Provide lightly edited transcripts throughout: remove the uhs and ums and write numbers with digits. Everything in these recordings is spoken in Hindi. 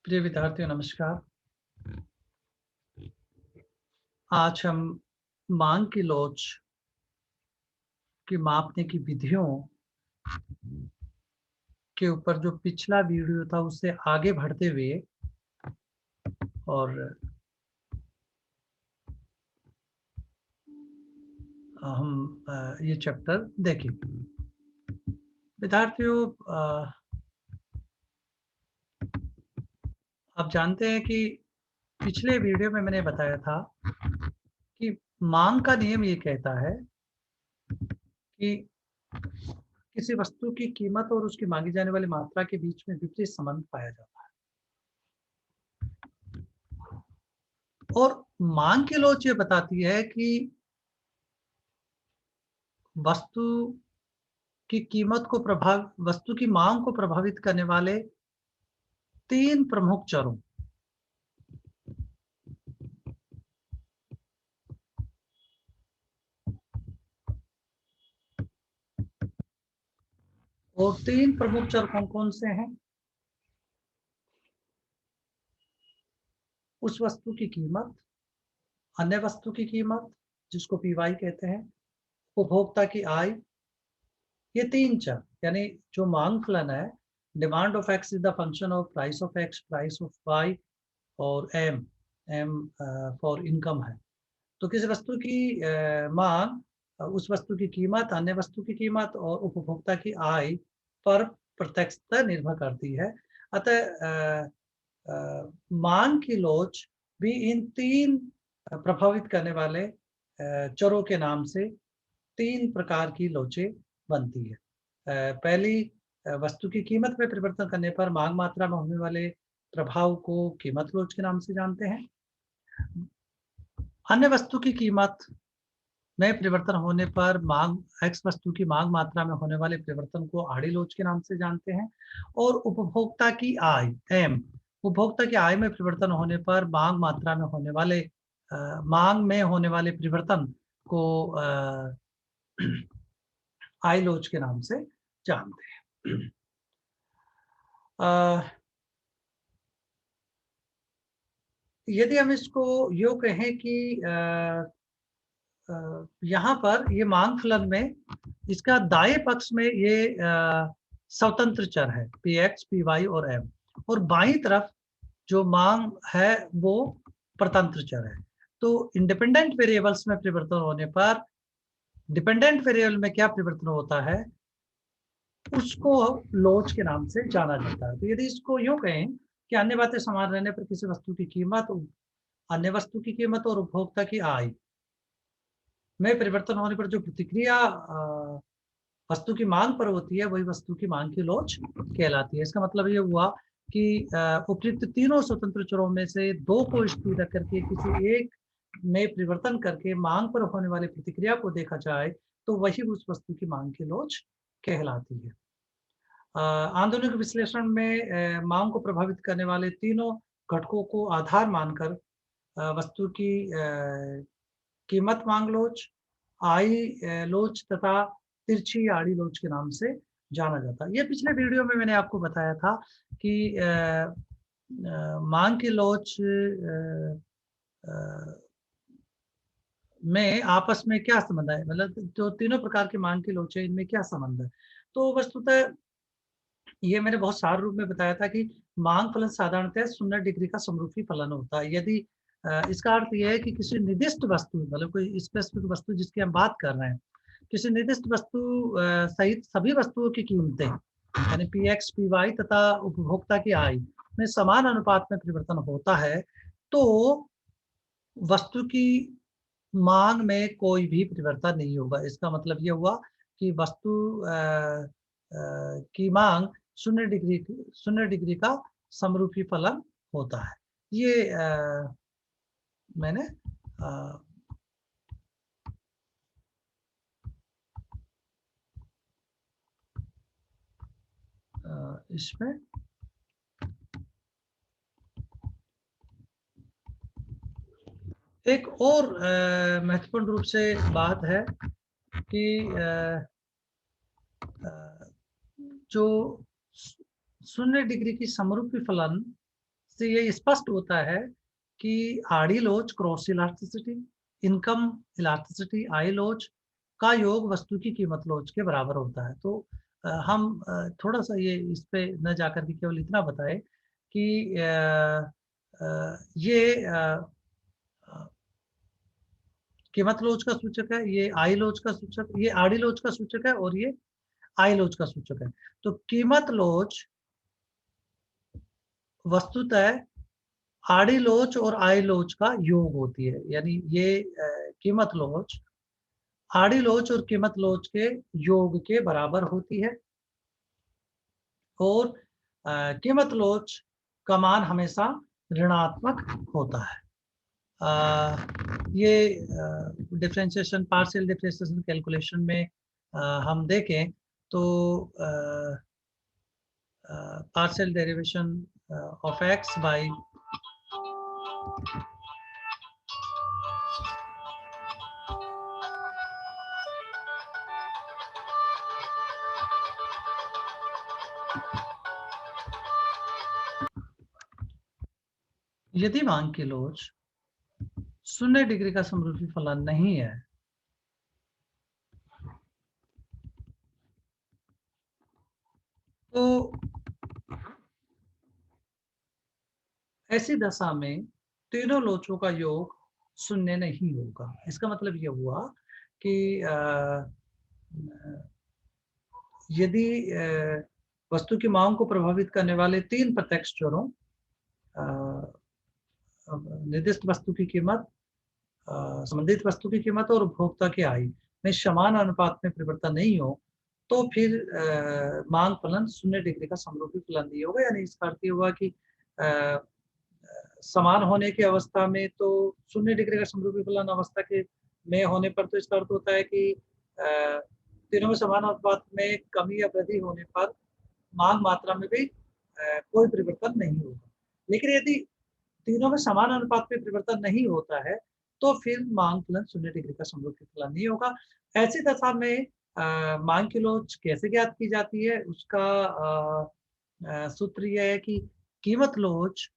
प्रिय विद्यार्थियों नमस्कार। आज हम मांग की लोच की मापने की विधियों के ऊपर जो पिछला वीडियो था उससे आगे बढ़ते हुए और हम ये चैप्टर देखेंगे। विद्यार्थियों आप जानते हैं कि पिछले वीडियो में मैंने बताया था कि मांग का नियम ये कहता है कि किसी वस्तु की कीमत और उसकी मांगी जाने वाली मात्रा के बीच में विपरीत संबंध पाया जाता है। और मांग की लोच ये बताती है कि वस्तु वस्तु की मांग को प्रभावित करने वाले 3 प्रमुख चरों और 3 प्रमुख चर कौन-कौन से हैं? उस वस्तु की कीमत, अन्य वस्तु की कीमत जिसको पीवाई कहते हैं, उपभोक्ता की आय, ये 3 चर यानी जो मांग फलन है, demand of X is the function of price of X, price of Y और एम फॉर इनकम है। तो किसी वस्तु की मांग उस वस्तु की कीमत, अन्य वस्तु की कीमत और उपभोक्ता की आय पर प्रत्यक्षतः निर्भर करती है। अतः मांग की लोच भी इन 3 प्रभावित करने वाले चरों के नाम से 3 प्रकार की लोचें बनती है। पहली वस्तु की कीमत में परिवर्तन करने पर मांग मात्रा में होने वाले प्रभाव को कीमत लोच के नाम से जानते हैं। अन्य वस्तु की कीमत में परिवर्तन होने पर मांग एक्स वस्तु की मांग मात्रा में होने वाले परिवर्तन को आड़ी लोच के नाम से जानते हैं। और उपभोक्ता की आय एम, उपभोक्ता की आय में परिवर्तन होने पर मांग में होने वाले परिवर्तन को आय लोच के नाम से जानते हैं। यदि हम इसको यूँ कहें कि यहाँ पर ये मांग फलन में इसका दाएं पक्ष में ये स्वतंत्र चर है पी एक्स, पी वाई और एम, और बाईं तरफ जो मांग है वो परतंत्र चर है। तो इंडिपेंडेंट वेरिएबल्स में परिवर्तन होने पर डिपेंडेंट वेरिएबल में क्या परिवर्तन होता है उसको लोच के नाम से जाना जाता है। तो यदि इसको यूँ कहें कि अन्य बातें समान रहने पर किसी वस्तु की कीमत, अन्य वस्तु की कीमत और उपभोक्ता की आय में परिवर्तन होने पर जो प्रतिक्रिया वस्तु की मांग पर होती है वही वस्तु की मांग की लोच कहलाती है। इसका मतलब ये हुआ कि उपयुक्त तीनों स्वतंत्र चरों में से 2 को स्थिर रख करके किसी एक में परिवर्तन करके मांग पर होने वाली प्रतिक्रिया को देखा जाए तो वही उस वस्तु की मांग की लोच कहलाती है। आंदोलिक विश्लेषण में मांग को प्रभावित करने वाले तीनों घटकों को आधार मानकर वस्तु की कीमत मांग लोच, आय लोच तथा तिरछी आड़ी लोच के नाम से जाना जाता है। ये पिछले वीडियो में मैंने आपको बताया था कि मांग की लोच में आपस में क्या संबंध है, मतलब जो तीनों प्रकार की मांग की लोच है इनमें क्या संबंध है। तो वस्तुतः ये मैंने बहुत सार रूप में बताया था कि मांग फलन साधारणतः 0 डिग्री का समरूपी फलन होता है। यदि इसका अर्थ ये है कि किसी निर्दिष्ट वस्तु मतलब कोई स्पेसिफिक वस्तु जिसकी हम बात कर रहे हैं, किसी निर्दिष्ट वस्तु सहित सभी वस्तुओं की कीमतें यानी पी एक्स, पी वाई तथा उपभोक्ता की आय में समान अनुपात में परिवर्तन होता है तो वस्तु की मांग में कोई भी परिवर्तन नहीं होगा। इसका मतलब ये हुआ कि वस्तु की मांग 0 डिग्री का समरूपी फलन होता है। ये मैंने इसमें एक और महत्वपूर्ण रूप से बात है कि जो 0 डिग्री की समरूपी फलन से ये स्पष्ट होता है कि आड़ी लोच क्रॉस इलास्टिसिटी, इनकम इलास्टिसिटी आई लोच का योग वस्तु की कीमत लोच के बराबर होता है। तो हम थोड़ा सा ये इस पे न जाकर के केवल इतना बताएं कि ये कीमत लोच का सूचक है, ये आई लोच का सूचक, ये आड़ी लोच का सूचक है और ये आई लोच का सूचक है। तो कीमत लोच वस्तुतः आड़ी लोच और आई लोच का योग होती है, यानी ये कीमत लोच आड़ी लोच और कीमत लोच के योग के बराबर होती है और कीमत लोच का मान हमेशा ऋणात्मक होता है। ये डिफरेंशिएशन पार्शियल डिफरेंशिएशन कैलकुलेशन में हम देखें तो partial derivation of x by यदि मांग की लोच 0 डिग्री का समरूपी फलन नहीं है तो ऐसी दशा में तीनों लोचों का योग 0 नहीं होगा। इसका मतलब ये हुआ कि यदि वस्तु की मांग को प्रभावित करने वाले 3 प्रत्यक्ष चरों निर्दिष्ट वस्तु की कीमत, संबंधित वस्तु की कीमत और उपभोक्ता की आय में समान अनुपात में परिवर्तन नहीं हो तो फिर मांग फलन 0 डिग्री का समरूपी फलन नहीं होगा। यानी इसका अर्थ ये हुआ कि समान होने की अवस्था में तो 0 डिग्री का समरूपी फलन अवस्था के में होने पर तो इसका अर्थ होता है कि तीनों में समान अनुपात में कमी या वृद्धि होने पर मांग मात्रा में भी कोई परिवर्तन नहीं होगा। लेकिन यदि तीनों में समान अनुपात में परिवर्तन नहीं होता है तो फिर मांग फलन 0 डिग्री का समरूपी फलन नहीं होगा। ऐसी दशा में मांग की लोच कैसे ज्ञात की जाती है, उसका सूत्र यह है कि कीमत लोच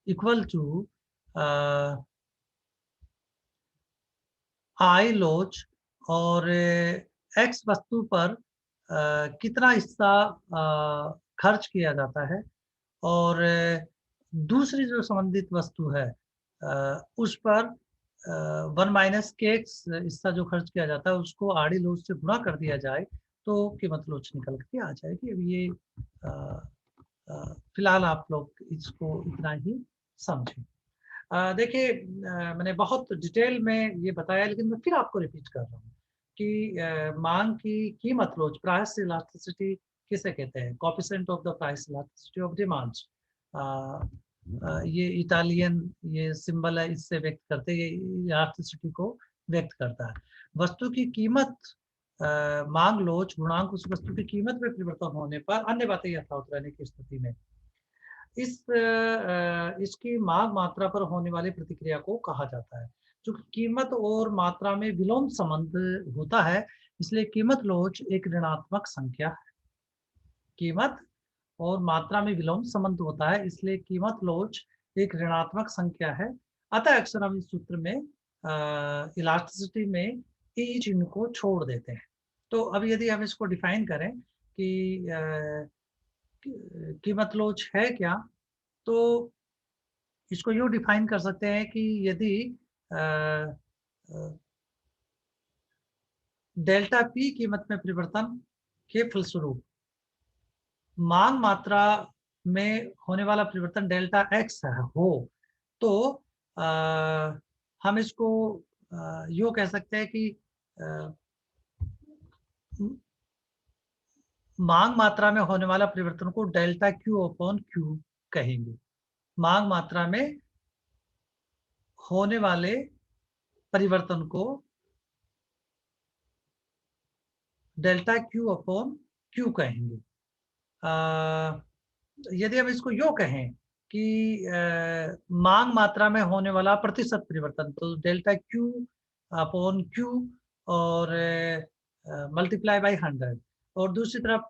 इक्वल टू आई लोच और एक्स वस्तु पर कितना हिस्सा खर्च किया जाता है और दूसरी जो संबंधित वस्तु है उस पर 1 माइनस के एक्स हिस्सा जो खर्च किया जाता है उसको आड़ी लोच से गुणा कर दिया जाए तो कीमत लोच निकल के आ जाएगी। अब ये फिलहाल आप लोग इसको इतना ही समझें। देखिए मैंने बहुत डिटेल में ये बताया लेकिन मैं फिर आपको रिपीट कर रहा हूँ कि मांग की कीमत लोच प्राइस इलास्टिसिटी किसे कहते हैं, coefficient of the price elasticity of demands. ये इटालियन ये सिंबल है, इससे व्यक्त करते ये इलास्टिसिटी को व्यक्त करता है। वस्तु की कीमत मांग लोच गुणांक उस वस्तु की कीमत में परिवर्तन होने पर अन्य बातें यथावत रहने की स्थिति में इसकी मांग मात्रा पर होने वाली प्रतिक्रिया को कहा जाता है। चूंकि कीमत और मात्रा में विलोम संबंध होता है इसलिए कीमत लोच एक ऋणात्मक संख्या है। कीमत और मात्रा में विलोम संबंध होता है इसलिए कीमत लोच एक ऋणात्मक संख्या है। अतः अक्सर हम इस सूत्र में इलास्टिसिटी में ई चिन्ह को छोड़ देते हैं। तो अब यदि हम इसको डिफाइन करें कि कीमत लोच है क्या, तो इसको यूँ डिफाइन कर सकते हैं कि यदि डेल्टा पी कीमत में परिवर्तन के फलस्वरूप मांग मात्रा में होने वाला परिवर्तन डेल्टा एक्स हो तो हम इसको यूँ कह सकते हैं कि मांग मात्रा में होने वाला परिवर्तन को डेल्टा क्यू अपॉन क्यू कहेंगे। मांग मात्रा में होने वाले परिवर्तन को डेल्टा क्यू अपॉन क्यू कहेंगे। यदि हम इसको यो कहें कि मांग मात्रा में होने वाला प्रतिशत परिवर्तन तो डेल्टा क्यू अपॉन क्यू और मल्टीप्लाई बाई 100 और दूसरी तरफ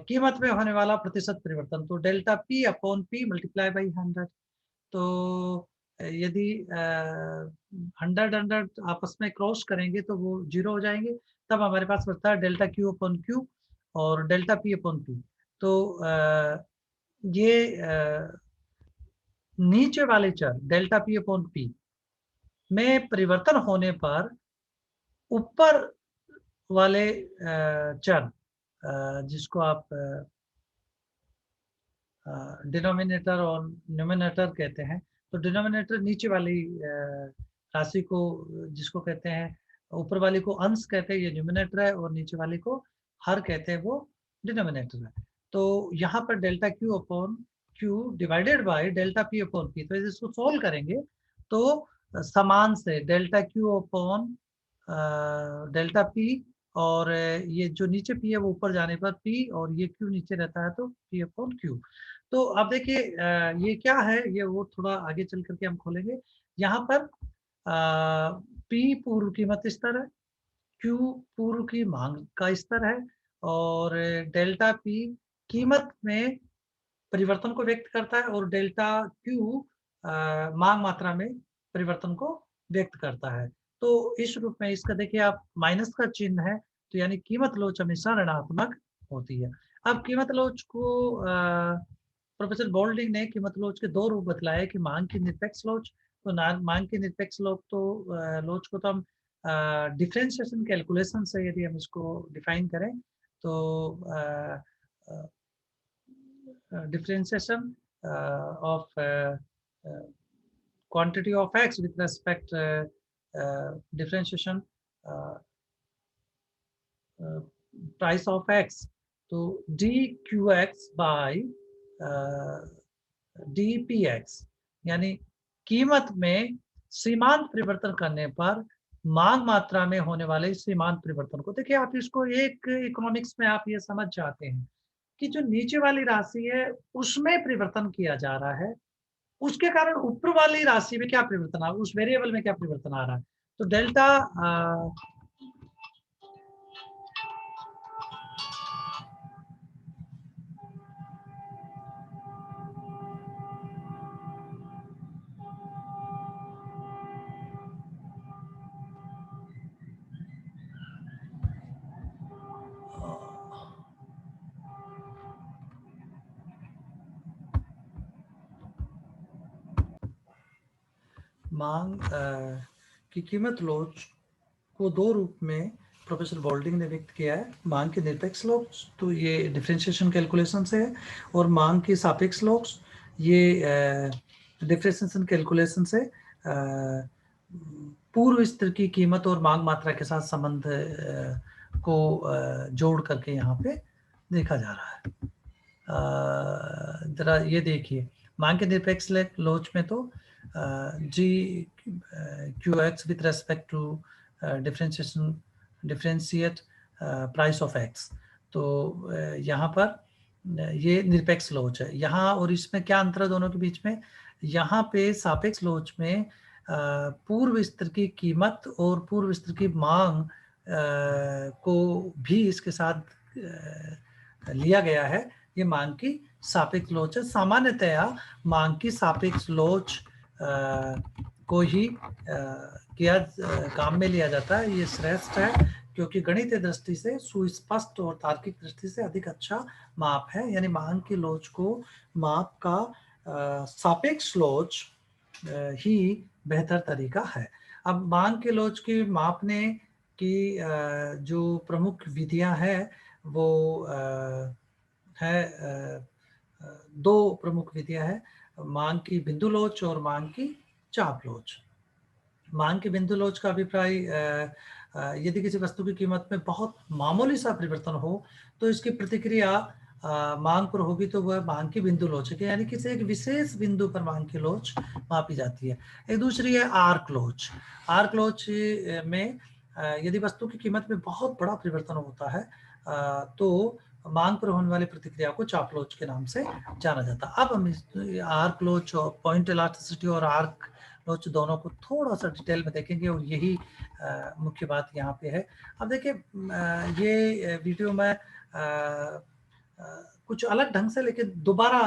कीमत में होने वाला प्रतिशत परिवर्तन तो delta P upon P multiply by 100। तो यदि 100 आपस में क्रॉस करेंगे तो वो 0 हो जाएंगे, तब हमारे पास बचता है डेल्टा क्यू अपॉन क्यू और डेल्टा पी अपॉन पी। तो ये नीचे वाले चर डेल्टा पी अपॉन पी में परिवर्तन होने पर ऊपर वाले चर जिसको आप डिनोमिनेटर और न्यूमरेटर कहते हैं, तो डिनोमिनेटर नीचे वाली राशि को जिसको कहते हैं, ऊपर वाली को अंश कहते हैं, ये न्यूमरेटर है, और नीचे वाली को हर कहते हैं, वो डिनोमिनेटर है। तो यहाँ पर delta Q upon Q divided by delta P upon P, तो इसको सोल्व करेंगे तो समान से delta Q upon delta P, और ये जो नीचे पी है वो ऊपर जाने पर पी, और ये क्यू नीचे रहता है तो पी अपॉन क्यू। तो अब देखिए ये क्या है, ये वो थोड़ा आगे चल करके हम खोलेंगे। यहाँ पर पी पूर्व कीमत स्तर है, क्यू पूर्व की मांग का स्तर है, और डेल्टा पी कीमत में परिवर्तन को व्यक्त करता है, और डेल्टा क्यू मांग मात्रा में परिवर्तन को व्यक्त करता है। तो इस रूप में इसका देखिए आप माइनस का चिन्ह है, तो यानी कीमत लोच हमेशा ऋणात्मक होती है। अब कीमत लोच को प्रोफेसर बोल्डिंग ने कीमत लोच के दो रूप बतलाए कि मांग की निरपेक्ष लोच। तो मांग की निरपेक्ष लोच को तो हम डिफरेंशिएशन कैलकुलेशन से यदि हम इसको डिफाइन करें तो differentiation of quantity of x with respect differentiation price of x, तो dqx by dpx, यानी कीमत में सीमांत परिवर्तन करने पर मांग मात्रा में होने वाले सीमांत परिवर्तन को, देखिए आप इसको एक इकोनॉमिक्स में आप ये समझ जाते हैं कि जो नीचे वाली राशि है उसमें परिवर्तन किया जा रहा है, उसके कारण ऊपर वाली राशि में क्या परिवर्तन आ रहा है, उस वेरिएबल में क्या परिवर्तन आ रहा है। तो डेल्टा मांग की कीमत लोच को दो रूप में प्रोफेसर बोल्डिंग ने व्यक्त किया है। मांग की निरपेक्ष लोच तो ये डिफरेंशिएशन कैलकुलेशन से है, और मांग की सापेक्ष लोच ये डिफरेंशिएशन कैलकुलेशन से पूर्व स्तर की कीमत और मांग मात्रा के साथ संबंध को जोड़ करके यहाँ पे देखा जा रहा है। जरा ये देखिए, मांग के निरपेक्ष लोच में तो G Q X with respect to differentiate price of X, तो यहाँ पर ये निरपेक्ष लोच है। यहाँ और इसमें क्या अंतर है दोनों के बीच में, यहाँ पे सापेक्ष लोच में पूर्व स्तर की कीमत और पूर्व स्तर की मांग को भी इसके साथ लिया गया है। ये मांग की सापेक्ष लोच है। सामान्यतया मांग की सापेक्ष लोच को ही किया काम में लिया जाता है। ये श्रेष्ठ है क्योंकि गणितीय दृष्टि से सुस्पष्ट और तार्किक दृष्टि से अधिक अच्छा माप है। यानी मांग की लोच को माप का सापेक्ष लोच ही बेहतर तरीका है। अब मांग के लोच की मापने की जो प्रमुख विधियां हैं वो है दो प्रमुख विधियां हैं, मांग की बिंदु लोच और मांग की चाप लोच। मांग की बिंदु लोच का अभिप्राय यदि किसी वस्तु की कीमत में बहुत मामूली सा परिवर्तन हो तो इसकी प्रतिक्रिया मांग पर होगी, तो वह मांग की बिंदु लोच है, यानी किसी एक विशेष बिंदु पर मांग की लोच मापी जाती है। एक दूसरी है आर्क लोच। आर्क लोच में यदि वस्तु की कीमत में बहुत बड़ा परिवर्तन होता है तो मांग पर होने वाली प्रतिक्रिया को चाप लोच के नाम से जाना जाता है। अब हम आर्क लोच और पॉइंट इलास्टिसिटी और आर्क लोच दोनों को थोड़ा सा डिटेल में देखेंगे, और यही मुख्य बात यहाँ पे है। अब देखिए ये वीडियो में कुछ अलग ढंग से लेकिन दोबारा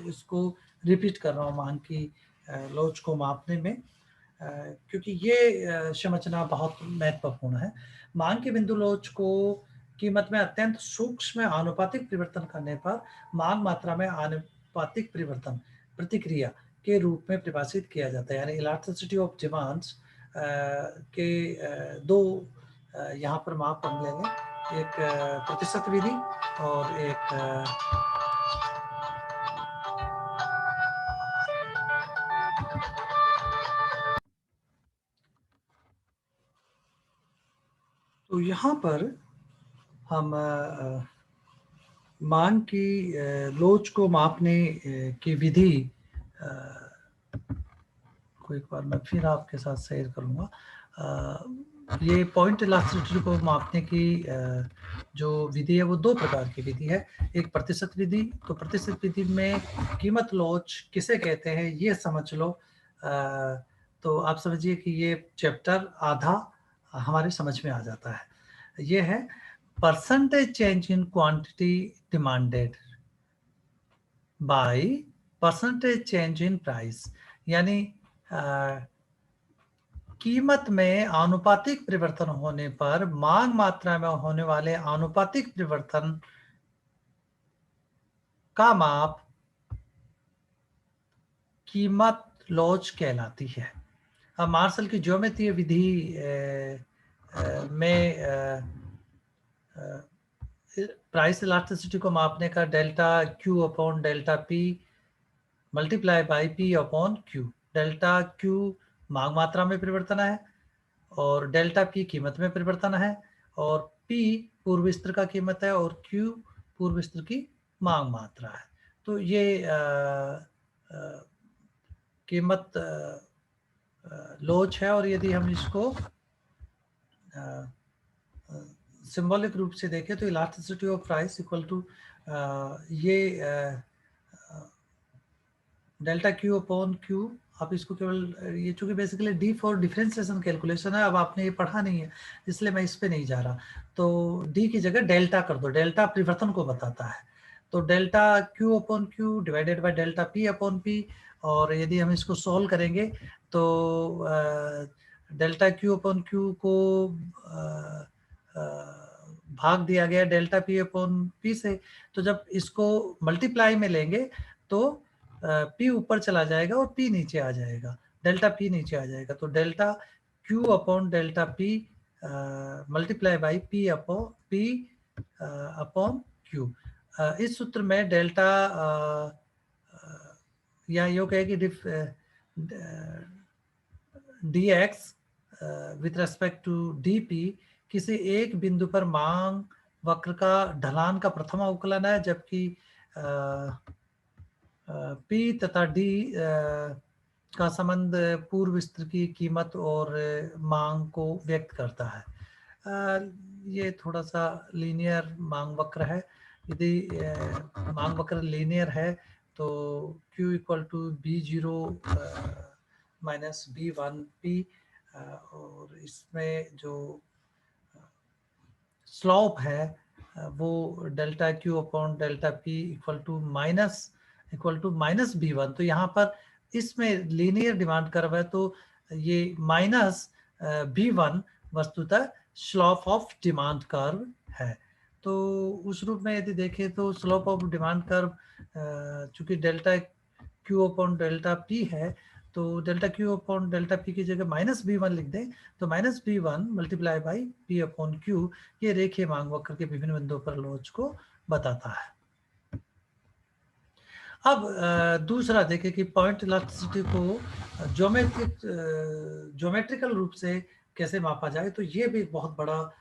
इसको रिपीट कर रहा हूँ मांग की लोच को मापने में, क्योंकि ये समझना बहुत महत्वपूर्ण है। मांग के बिंदु लोच को कीमत में अत्यंत सूक्ष्म आनुपातिक परिवर्तन करने पर मांग मात्रा में आनुपातिक परिवर्तन प्रतिक्रिया के रूप में परिभाषित किया जाता है। यानी इलास्टिसिटी ऑफ डिमांड्स के दो यहाँ पर माप हम लेंगे, एक प्रतिशत विधि और एक तो यहाँ पर हम मांग की लोच को मापने की विधि को एक बार मैं फिर आपके साथ शेयर करूँगा। ये पॉइंट इलास्टिसिटी को मापने की जो विधि है वो दो प्रकार की विधि है। एक प्रतिशत विधि, तो प्रतिशत विधि में कीमत लोच किसे कहते हैं ये समझ लो। तो आप समझिए कि ये चैप्टर आधा हमारे समझ में आ जाता है। ये है percentage change in quantity demanded by percentage change in price, यानी कीमत में आनुपातिक परिवर्तन होने पर मांग मात्रा में होने वाले आनुपातिक परिवर्तन का माप कीमत लोच कहलाती है। अब मार्शल की ज्योमेत्रीय विधि में प्राइस इलास्टिसिटी को मापने का delta Q upon delta P multiply by P upon Q. Delta Q मांग मात्रा में परिवर्तन है और डेल्टा पी कीमत में परिवर्तन है, और पी पूर्व स्तर का कीमत है और क्यू पूर्व स्तर की मांग मात्रा है। तो ये कीमत लोच है, और यदि हम इसको सिंबॉलिक रूप से देखें तो elasticity of price equal to ये डेल्टा क्यू अपॉन क्यू। आप इसको केवल ये चूंकि basically D for differentiation calculation है, अब आपने ये पढ़ा नहीं है इसलिए मैं इस पे नहीं जा रहा, तो डी की जगह डेल्टा कर दो, डेल्टा परिवर्तन को बताता है। तो delta Q upon Q divided by delta P upon P, और यदि हम इसको सॉल्व करेंगे तो डेल्टा क्यू अपॉन क्यू को भाग दिया गया डेल्टा पी अपॉन पी से, तो जब इसको मल्टीप्लाई में लेंगे तो पी ऊपर चला जाएगा और पी नीचे आ जाएगा, डेल्टा पी नीचे आ जाएगा। तो delta Q upon delta P multiply by P upon Q. इस सूत्र में डेल्टा या यो कहे कि D X with respect to D P किसी एक बिंदु पर मांग वक्र का ढलान का प्रथम अवकलन है, जबकि पी तथा डी का संबंध पूर्व स्तर की कीमत और मांग को व्यक्त करता है। ये थोड़ा सा लीनियर मांग वक्र है। यदि मांग वक्र लीनियर है तो Q equal to B0 minus B1 P, और इसमें जो स्लोप है वो delta Q upon delta P equal to minus B1। तो यहाँ पर इसमें लीनियर डिमांड कर्व है, तो ये माइनस B1 वस्तुतः स्लोप ऑफ डिमांड कर्व है। तो उस रूप में यदि देखें तो स्लोप ऑफ डिमांड कर्व चूंकि delta Q upon delta P है, तो delta Q upon delta P की जगह माइनस B1 लिख दें, तो minus B1 multiply by P upon Q ये रेखीय मांग वक्र के विभिन्न बिंदुओं पर लोच को बताता है। अब दूसरा देखें कि पॉइंट इलास्टिसिटी को ज्योमेट्रिकल रूप से कैसे मापा जाए। तो ये भी बहुत बड़ा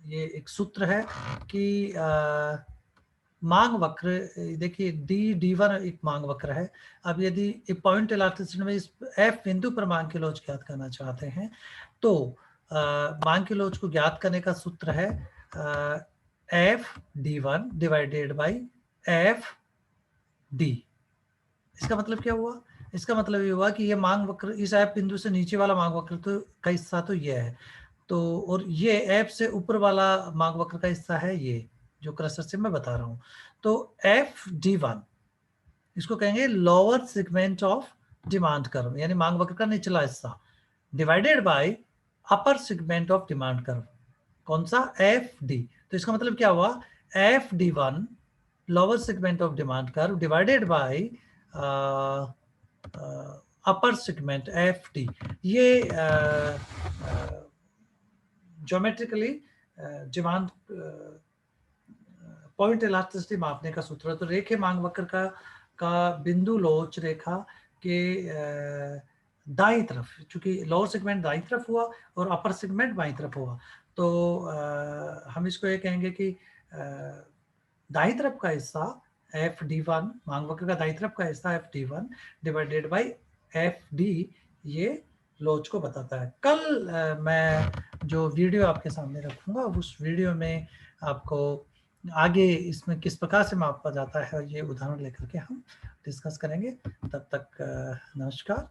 ये एक सूत्र है कि मांग वक्र, देखिए D1 एक मांग वक्र है। अब यदि एक पॉइंट इलास्टिसिटी में इस F बिंदु पर मांग की लोच ज्ञात करना चाहते हैं तो मांग की लोच को ज्ञात करने का सूत्र है FD1 डिवाइडेड बाई FD। इसका मतलब क्या हुआ? इसका मतलब ये हुआ कि ये मांग वक्र इस F बिंदु से नीचे वाला मांग वक्र तो का हिस्सा तो ये है, तो और ये F से ऊपर वाला मांग वक्र का हिस्सा है ये जो क्रसर से मैं बता रहा हूं। तो FD1 इसको कहेंगे lower segment of demand curve, यानी मांग वक्र का निचला हिस्सा, divided by upper segment of demand curve. कौन सा? F D. तो इसका मतलब क्या हुआ? F D one lower segment of demand curve divided by upper segment F D. ये ज्योमेट्रिकली डिमांड पॉइंट इलास्टिसिटी मापने का सूत्र है। तो रेखे मांग वक्र का बिंदु लोच रेखा के दाई तरफ, चूंकि लोअर सेगमेंट दाई तरफ हुआ और अपर सेगमेंट बाई तरफ हुआ, तो हम इसको ये कहेंगे कि दाई तरफ का हिस्सा एफ डी वन, मांग वक्र का दाई तरफ का हिस्सा F D one divided by F D, ये लोच को बताता है। कल मैं जो वीडियो आपके सामने रखूंगा, उस वीडियो में आपको आगे इसमें किस प्रकार से मापा जाता है ये उदाहरण लेकर के हम डिस्कस करेंगे। तब तक नमस्कार।